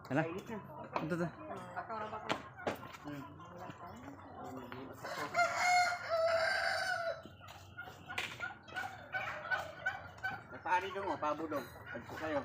Hala. Ito to. Paari dong, pabo dong. Pagko kayo.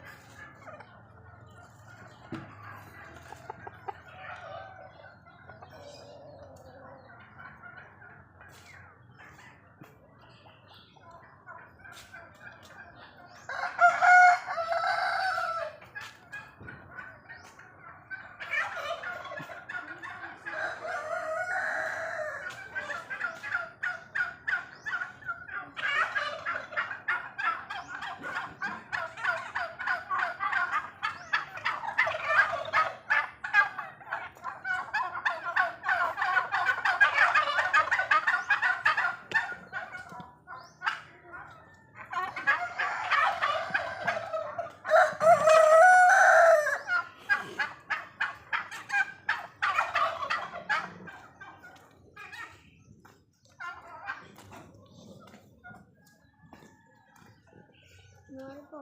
Ano po?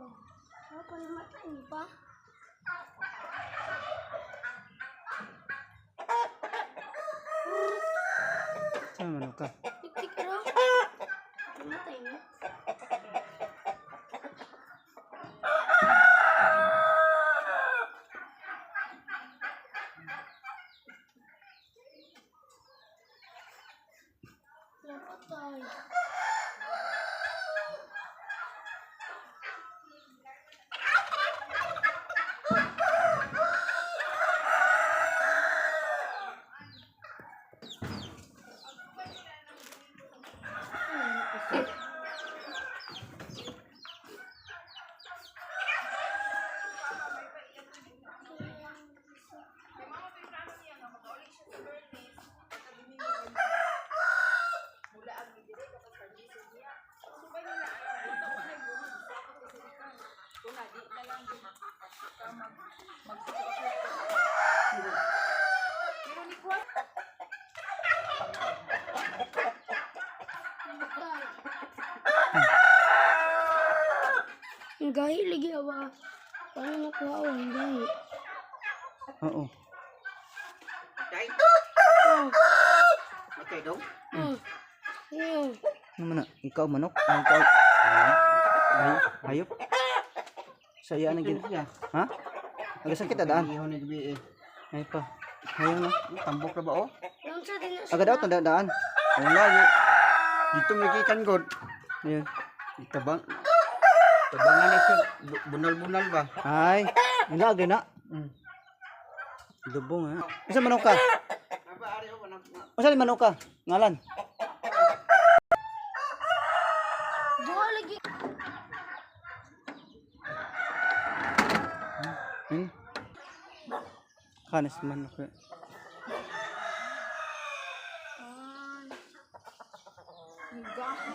Ako namatay pa. Saan manok ka? Tik-tik ro. Namatay na. Napatay. Ang gahi lagi awa. Paano nakuha ang gahi? Oo. Okay? Oh. Okay dong. Oh. Ngayon. Ano man na? Ikaw manok? Ikaw. Hayop. Saya na gid. Ha? Agasan kita daan. Ihon ni gabi eh. Ay pa. Hayo na. Tambok na ba oh? Yung sa din Aga daw tanda daan. Wala ni. Dito magikan god. Ayun. Tabang. Tabangan na siya. Bunal-bunal ba? Ay. Ina agay na. Dubong ha. Isa manok ka? Aba ari oh manok. Usa manok ka? Ngalan. Dua lagi. Kanis manok. Ay. Ang gahi.